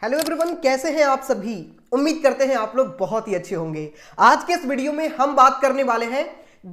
Hello everyone, कैसे हैं आप सभी। उम्मीद करते हैं आप लोग बहुत ही अच्छे होंगे। आज के इस वीडियो में हम बात करने वाले हैं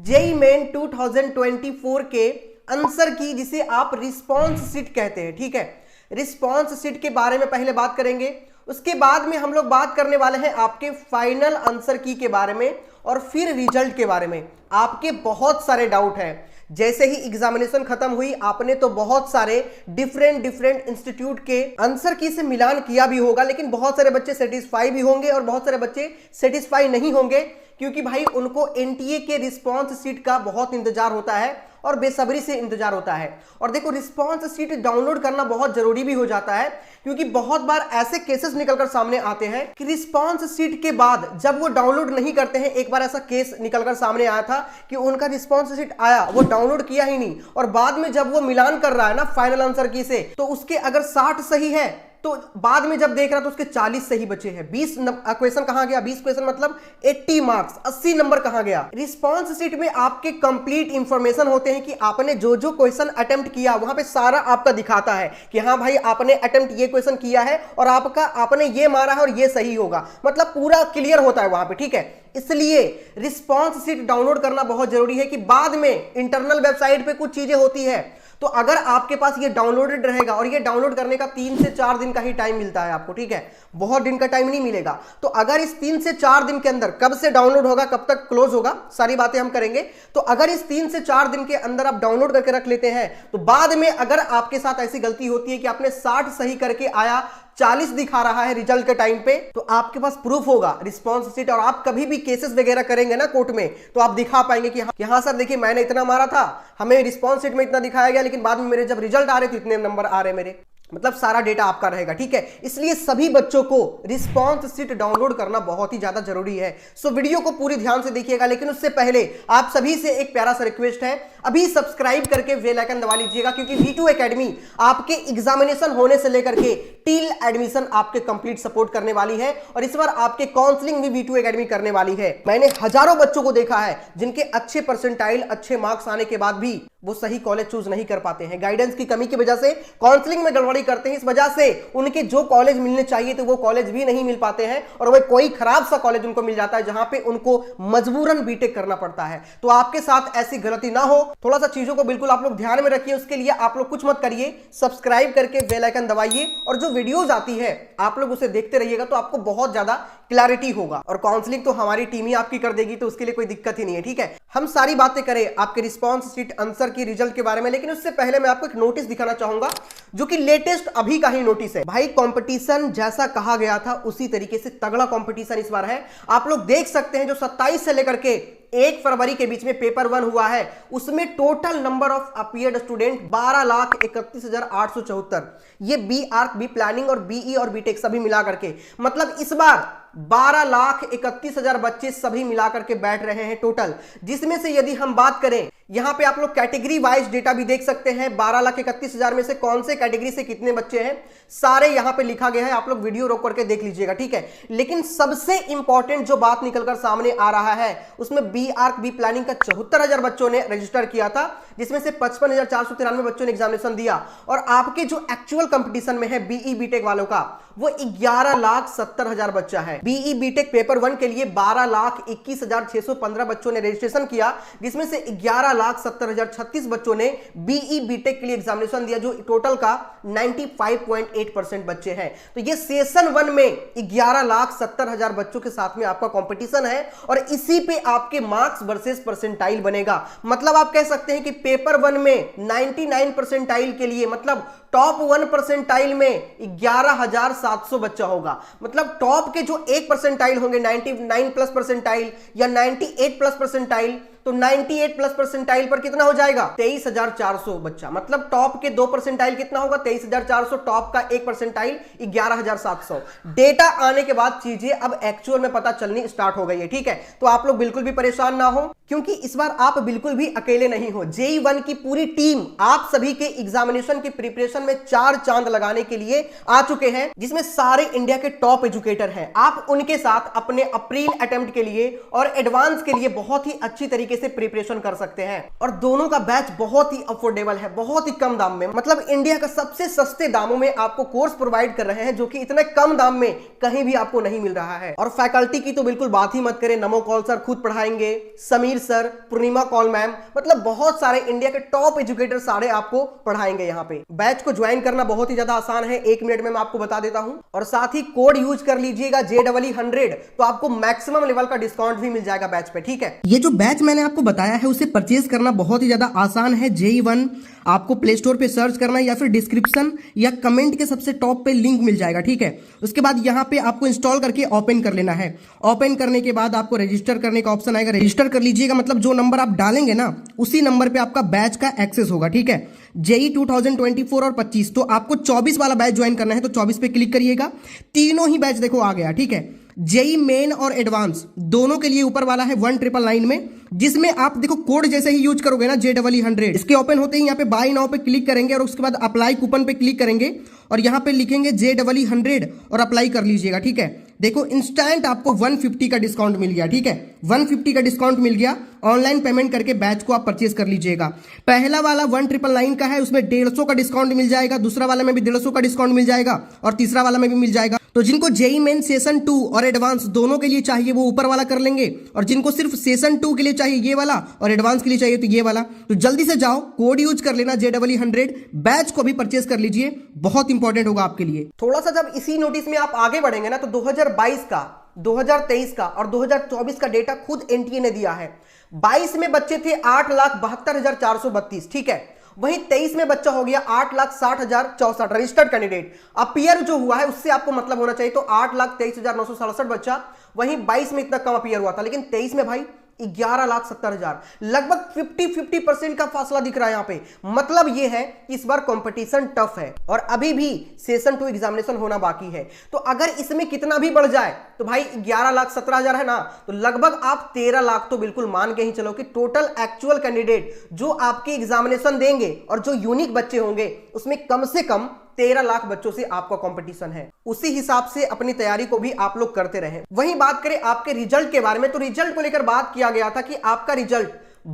जेईई मेन 2024 के आंसर की, जिसे आप रिस्पॉन्स शीट कहते हैं। ठीक है, रिस्पॉन्स शीट के बारे में पहले बात करेंगे, उसके बाद में हम लोग बात करने वाले हैं आपके फाइनल आंसर की के बारे में और फिर रिजल्ट के बारे में। आपके बहुत सारे डाउट हैं। जैसे ही एग्जामिनेशन खत्म हुई आपने तो बहुत सारे डिफरेंट इंस्टीट्यूट के आंसर की से मिलान किया भी होगा, लेकिन बहुत सारे बच्चे सेटिस्फाई भी होंगे और बहुत सारे बच्चे सेटिस्फाई नहीं होंगे, क्योंकि भाई उनको एनटीए के रिस्पॉन्स शीट का बहुत इंतजार होता है और बेसब्री से इंतजार होता है। और देखो, रिस्पॉन्स शीट डाउनलोड करना बहुत जरूरी भी हो जाता है, क्योंकि बहुत बार ऐसे केसेस निकलकर सामने आते हैं कि रिस्पॉन्स शीट के बाद जब वो डाउनलोड नहीं करते हैं। एक बार ऐसा केस निकलकर सामने आया था कि उनका रिस्पॉन्स शीट आया, वो डाउनलोड किया ही नहीं, और बाद में जब वो मिलान कर रहा है ना फाइनल आंसर की से, तो उसके अगर 60 सही है तो बाद में जब देख रहा तो उसके 40 सही बचे हैं। 20 क्वेश्चन कहां गया, 20 क्वेश्चन मतलब 80 मार्क्स, 80 नंबर कहां गया। रिस्पॉन्स शीट में आपके कंप्लीट इंफॉर्मेशन होते हैं कि आपने जो जो क्वेश्चन अटेम्प्ट किया वहां पे सारा आपका दिखाता है कि हाँ भाई आपने अटेम्प्ट ये क्वेश्चन किया है और आपने ये मारा है और ये सही होगा, मतलब पूरा क्लियर होता है वहां पे। ठीक है, इसलिए रिस्पॉन्स शीट डाउनलोड करना बहुत जरूरी है कि बाद में इंटरनल वेबसाइट पे कुछ चीजें होती है, तो अगर आपके पास ये डाउनलोडेड रहेगा, और ये डाउनलोड करने का 3 से 4 दिन का ही टाइम मिलता है आपको। ठीक है, बहुत दिन का टाइम नहीं मिलेगा। तो अगर इस 3 से 4 दिन के अंदर, कब से डाउनलोड होगा कब तक क्लोज होगा सारी बातें हम करेंगे, तो अगर इस 3 से 4 दिन के अंदर आप डाउनलोड करके रख लेते हैं, तो बाद में अगर आपके साथ ऐसी गलती होती है कि आपने 60 सही करके आया, 40 दिखा रहा है रिजल्ट के टाइम पे, तो आपके पास प्रूफ होगा रिस्पॉन्स शीट, और आप कभी भी केसेस वगैरह करेंगे ना कोर्ट में, तो आप दिखा पाएंगे कि हाँ सर देखिए मैंने इतना मारा था, हमें रिस्पॉन्स शीट में इतना दिखाया गया, लेकिन बाद में मेरे जब रिजल्ट आ रहे तो इतने नंबर आ रहे मेरे, मतलब सारा डेटा आपका रहेगा। ठीक है, इसलिए सभी बच्चों को रिस्पॉन्स शीट डाउनलोड करना बहुत ही ज्यादा जरूरी है। सो वीडियो को पूरी ध्यान से देखिएगा, लेकिन उससे पहले आप सभी से एक प्यारा सा रिक्वेस्ट है, अभी सब्सक्राइब करके बेल आइकन दबा लीजिएगा, क्योंकि V2 एकेडमी आपके एग्जामिनेशन होने से लेकर के टिल एडमिशन आपके कंप्लीट सपोर्ट करने वाली है, और इस बार आपके काउंसलिंग भी V2 एकेडमी करने वाली है। मैंने हजारों बच्चों को देखा है जिनके अच्छे परसेंटाइल, अच्छे मार्क्स आने के बाद भी वो सही कॉलेज चूज नहीं कर पाते हैं। गाइडेंस की कमी की वजह से काउंसलिंग में गड़बड़ी करते हैं, इस वजह से उनके जो कॉलेज मिलने चाहिए तो वो कॉलेज भी नहीं मिल पाते हैं, और वह कोई खराब सा कॉलेज उनको मिल जाता है जहां पे उनको मजबूरन बीटेक करना पड़ता है। तो आपके साथ ऐसी गलती ना हो, थोड़ा सा चीजों को बिल्कुल आप लोग ध्यान में रखिए। उसके लिए आप लोग कुछ मत करिए, सब्सक्राइब करके बेल आइकन दबाइए, और जो वीडियोज आती है आप लोग उसे देखते रहिएगा, तो आपको बहुत ज्यादा क्लैरिटी होगा। और काउंसलिंग तो हमारी टीम ही आपकी कर देगी, तो उसके लिए कोई दिक्कत ही नहीं है। ठीक है, हम सारी बातें करें आपके रिस्पॉन्स शीट आंसर की रिजल्ट के बारे में, लेकिन उससे पहले मैं आपको एक नोटिस दिखाना चाहूंगा, जो कि लेटेस्ट अभी का ही नोटिस है। भाई कंपटीशन जैसा कहा गया था उसी तरीके से तगड़ा कंपटीशन इस बार है। आप लोग देख सकते हैं जो 27 से लेकर के 1 फरवरी के बीच में पेपर 1 हुआ है, उसमें total number of appeared student 12,31,874। ये बी आर्क, बी प्लानिंग और बीई और बीटेक सभी मिला करके, मतलब इस बार 12,31,000 बच्चे सभी मिलाकर के बैठ रहे हैं टोटल। जिसमें से यदि हम बात करें, यहां पे आप लोग कैटेगरी वाइज डेटा भी देख सकते हैं, 12,31,000 में से कौन से कैटेगरी से कितने बच्चे हैं, सारे यहां पे लिखा गया है। आप लोग वीडियो रोक करके देख लीजिएगा। ठीक है, लेकिन सबसे इंपॉर्टेंट जो बात निकलकर सामने आ रहा है, उसमें बी आर्क, बी प्लानिंग का 74,000 बच्चों ने रजिस्टर किया था, जिसमें से 55,493 बच्चों ने एग्जामिनेशन दिया, और आपके जो एक्चुअल कंपटीशन में है बीई बीटेक वालों का, वो 11,70,000 बच्चा है। बीई बीटेक पेपर 1 के लिए 12,21,615 बच्चों ने रजिस्ट्रेशन किया, जिसमें से 11,70,036 बच्चों ने बीई बीटेक के लिए एग्जामिनेशन दिया, जो टोटल का 95.8% बच्चे हैं। तो ये सेशन 1 में 11,70,000 बच्चों के साथ में आपका कंपटीशन है, और इसी पे आपके मार्क्स वर्सेस परसेंटाइल बनेगा। मतलब आप कह सकते हैं कि पेपर 1 में 99 परसेंटाइल के लिए, मतलब टॉप 1 परसेंटाइल में 11,700 बच्चा होगा। मतलब टॉप के जो 1 परसेंटाइल होंगे, 99 प्लस परसेंटाइल या 98 प्लस परसेंटाइल, तो 98 प्लस परसेंटाइल पर कितना हो जाएगा, 23,400 बच्चा। मतलब टॉप के 2 परसेंटाइल कितना होगा, 23,400, टॉप का 1 परसेंटाइल 11,700। डेटा आने के बाद चीजें अब एक्चुअल में पता चलनी स्टार्ट हो गई है। ठीक है, तो आप लोग बिल्कुल भी परेशान ना हो, क्योंकि इस बार आप बिल्कुल भी अकेले नहीं हो। जेईई 1 की पूरी टीम आप सभी के एग्जामिनेशन की प्रिपरेशन एग्जामिनेशन में 4 चांद लगाने के लिए आ चुके हैं, जिसमें सारे इंडिया के टॉप एजुकेटर हैं। आप उनके साथ अपने अप्रैल अटेम्प्ट के लिए और एडवांस के लिए बहुत ही अच्छी तरीके से प्रिपरेशन कर सकते हैं। और दोनों का बैच बहुत ही अफोर्डेबल है, बहुत ही कम दाम में, मतलब इंडिया का सबसे सस्ते दामों में आपको कोर्स प्रोवाइड कर रहे हैं, जो कि इतने कम दाम में कहीं भी आपको नहीं मिल रहा है। और फैकल्टी की तो बिल्कुल बात ही मत करें, नमो कौल सर खुद पढ़ाएंगे, समीर सर, पूर्णिमा कौल मैम, मतलब बहुत सारे इंडिया के टॉप एजुकेटर सारे आपको पढ़ाएंगे यहाँ पे। बैच को ज्वाइन करना बहुत ही ज्यादा आसान है, 1 मिनट में मैं आपको बता देता हूं। और साथ ही कोड यूज कर लीजिएगा JEE100, तो आपको मैक्सिमम लेवल का डिस्काउंट भी मिल जाएगा बैच पे, ठीक है। ये जो बैच मैंने आपको बताया है उसे परचेज करना बहुत ही ज्यादा आसान है। JEE1 आपको प्ले स्टोर पे सर्च करना है या फिर डिस्क्रिप्शन या कमेंट के सबसे टॉप पे लिंक मिल जाएगा, ठीक है। उसके बाद यहाँ पे आपको इंस्टॉल करके ओपन कर लेना है। ओपन करने के बाद आपको रजिस्टर करने का ऑप्शन आएगा, रजिस्टर कर लीजिएगा, मतलब जो नंबर आप डालेंगे ना उसी नंबर पे आपका बैच का एक्सेस होगा, ठीक है। JEE 2024 और 25, तो आपको 24 वाला बैच ज्वाइन करना है तो 24 पे क्लिक करिएगा। तीनों ही बैच देखो आ गया, ठीक है। JEE मेन और एडवांस दोनों के लिए ऊपर वाला है 1999 में, जिसमें आप देखो कोड जैसे ही यूज करोगे ना JEE100, इसके ओपन होते ही यहाँ पे बाय नाउ पे क्लिक करेंगे और उसके बाद अप्लाई कूपन पे क्लिक करेंगे और यहाँ पे लिखेंगे JEE100 और अप्लाई कर लीजिएगा, ठीक है। देखो इंस्टेंट आपको 150 का डिस्काउंट मिल गया, ठीक है। 150 का डिस्काउंट मिल गया। ऑनलाइन पेमेंट करके बैच को आप परचेज कर लीजिएगा। पहला वाला 1999 का है, उसमें 150 का डिस्काउंट मिल जाएगा, दूसरा वाला में भी 150 का डिस्काउंट मिल जाएगा और तीसरा वाला में भी मिल जाएगा। तो जिनको JEE मेन सेशन 2 और एडवांस दोनों के लिए चाहिए वो ऊपर वाला कर लेंगे, और जिनको सिर्फ सेशन 2 के लिए चाहिए ये वाला और एडवांस के लिए चाहिए तो ये वाला। तो जल्दी से जाओ, कोड यूज कर लेना JEE100, बैच को भी परचेज कर लीजिए, बहुत इंपॉर्टेंट होगा आपके लिए। थोड़ा सा जब इसी नोटिस में आप आगे बढ़ेंगे ना तो 2022 का, 2023 का और 2024 का डेटा खुद NTA ने दिया है। 22 में बच्चे थे 8,72,432, ठीक है। वहीं 23 में बच्चा हो गया 8,60,064 रजिस्टर्ड कैंडिडेट। अपीयर जो हुआ है उससे आपको मतलब होना चाहिए, तो 8,23,967 बच्चा। वहीं 22 में इतना कम अपीयर हुआ था, लेकिन 23 में भाई 11,70,000, लगभग 50% का फासला दिख रहा है यहाँ पे। मतलब ये है कि इस बार कंपटीशन टफ है और अभी भी सेशन 2 एग्जामिनेशन होना बाकी है। तो अगर इसमें कितना भी बढ़ जाए तो भाई 11,70,000 है ना, तो लगभग आप 13 लाख तो बिल्कुल मान के ही चलो कि टोटल एक्चुअल कैंडिडेट जो आपके एग्जामिनेशन देंगे और जो यूनिक बच्चे होंगे उसमें कम से कम 13 लाख बच्चों से आपका कंपटीशन है। उसी हिसाब से अपनी तैयारी को भी आप लोग करते रहें। वहीं बात करें आपके रिजल्ट के बारे में, तो रिजल्ट को लेकर बात किया गया था कि आपका रिजल्ट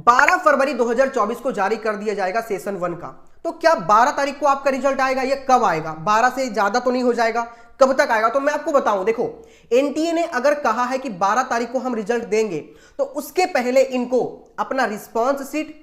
12 फरवरी 2024 को जारी कर दिया जाएगा सेशन 1 का। तो क्या 12 तारीख को आपका रिजल्ट आएगा? या कब आएगा? 12 से ज्यादा तो नहीं हो जाएगा? कब तक आएगा? तो मैं आपको बताऊं, देखो NTA ने अगर कहा है कि 12 तारीख को हम रिजल्ट देंगे, तो उसके पहले इनको अपना रिस्पॉन्स शीट,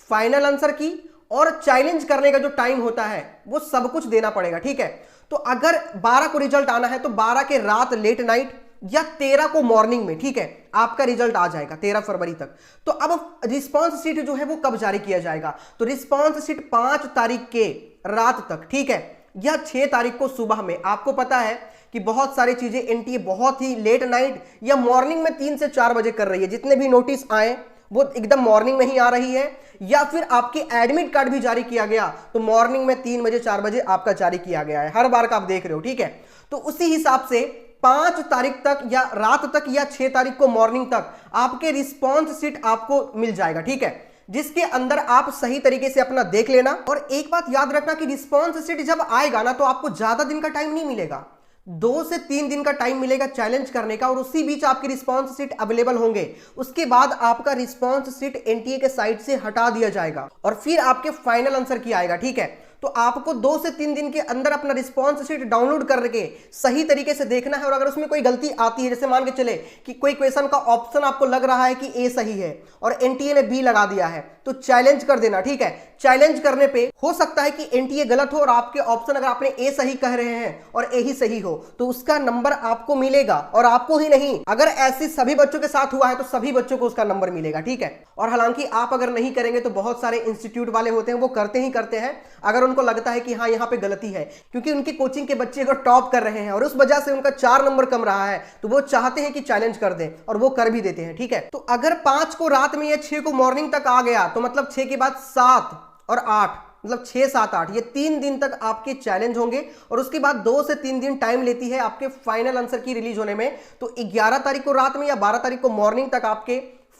फाइनल आंसर की और चैलेंज करने का जो टाइम होता है वो सब कुछ देना पड़ेगा, ठीक है। तो अगर 12 को रिजल्ट आना है तो 12 के रात लेट नाइट या 13 को मॉर्निंग में, ठीक है, आपका रिजल्ट आ जाएगा 13 फरवरी तक। तो अब रिस्पांस शीट जो है वो कब जारी किया जाएगा? तो रिस्पांस शीट 5 तारीख के रात तक, ठीक है, या 6 तारीख को सुबह में। आपको पता है कि बहुत सारी चीजें NTA बहुत ही लेट नाइट या मॉर्निंग में 3 से 4 बजे कर रही है। जितने भी नोटिस आए वो एकदम मॉर्निंग में ही आ रही है, या फिर आपके एडमिट कार्ड भी जारी किया गया तो मॉर्निंग में 3 बजे 4 बजे आपका जारी किया गया है, हर बार का आप देख रहे हो, ठीक है। तो उसी हिसाब से 5 तारीख तक या रात तक या 6 तारीख को मॉर्निंग तक आपके रिस्पॉन्स शीट आपको मिल जाएगा, ठीक है, जिसके अंदर आप सही तरीके से अपना देख लेना। और एक बात याद रखना कि रिस्पॉन्स शीट जब आएगा ना तो आपको ज्यादा दिन का टाइम नहीं मिलेगा, 2 से 3 दिन का टाइम मिलेगा चैलेंज करने का, और उसी बीच आपके रिस्पॉन्स शीट अवेलेबल होंगे। उसके बाद आपका रिस्पॉन्स शीट NTA के साइट से हटा दिया जाएगा और फिर आपके फाइनल आंसर की आएगा, ठीक है। तो आपको 2 से 3 दिन के अंदर अपना रिस्पॉन्स शीट डाउनलोड करके सही तरीके से देखना है। और अगर उसमें कोई गलती आती है, जैसे मान के चले कि कोई क्वेश्चन का ऑप्शन आपको लग रहा है कि A सही है और NTA ने B लगा दिया है, तो चैलेंज कर देना, ठीक है। चैलेंज करने पे हो सकता है कि NTA गलत हो और आपके ऑप्शन अगर आपने A सही कह रहे हैं और A ही सही हो तो उसका नंबर आपको मिलेगा, और आपको ही नहीं, अगर ऐसे सभी बच्चों के साथ हुआ है तो सभी बच्चों को उसका नंबर मिलेगा, ठीक है। और हालांकि आप अगर नहीं करेंगे तो बहुत सारे इंस्टीट्यूट वाले होते हैं वो करते ही करते हैं, अगर उनको लगता है कि हाँ यहाँ पे गलती है, क्योंकि उनकी कोचिंग के बच्चे अगर टॉप कर रहे हैं और उस वजह से उनका 4 नंबर कम रहा है तो वो चाहते हैं कि चैलेंज कर दें, और वो कर भी देते हैं, ठीक है। तो अगर 5 को रात में या 6 को मॉर्निंग तक आ गया तो मतलब 6 के बाद 7 और 8, मतलब 6, 7, 8, ये 3 दिन तक आपके चैलेंज होंगे। और उसके बाद 2 से 3 दिन टाइम लेती है आपके फाइनल आंसर की रिलीज होने में। तो 11 तारीख को रात में या 12 तारीख को मॉर्निंग तक आपके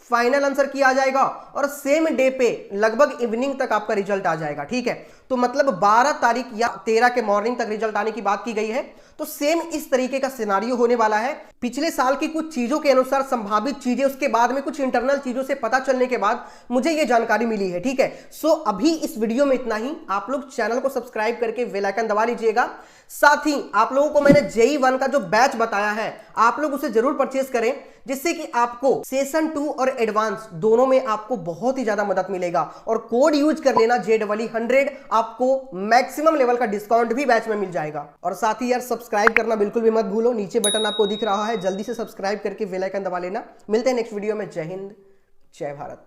फाइनल आंसर किया जाएगा और सेम डे पे लगभग इवनिंग तक आपका रिजल्ट आ जाएगा, ठीक है। तो मतलब 12 तारीख या 13 के मॉर्निंग तक रिजल्ट आने की बात की गई है। तो सेम इस तरीके का सिनारियो होने वाला है। पिछले साल की कुछ चीजों के अनुसार संभावित चीजें, उसके बाद में कुछ इंटरनल चीजों से पता चलने के बाद मुझे यह जानकारी मिली है। ठीक है, सो अभी इस वीडियो में इतना ही। आप लोग चैनल को सब्सक्राइब करके बेल आइकन दबा लीजिएगा। साथ ही आप लोगों को मैंने JEE 1 का जो बैच बताया है, आप लोग उसे जरूर परचेज करें, जिससे कि आपको सेशन 2 और एडवांस दोनों में आपको बहुत ही ज्यादा मदद मिलेगा। और कोड यूज कर लेना JEE100, आपको मैक्सिमम लेवल का डिस्काउंट भी बैच में मिल जाएगा। और साथ ही यार सब्सक्राइब करना बिल्कुल भी मत भूलो, नीचे बटन आपको दिख रहा है, जल्दी से सब्सक्राइब करके बेल आइकन दबा लेना। मिलते हैं नेक्स्ट वीडियो में। जय हिंद, जय भारत।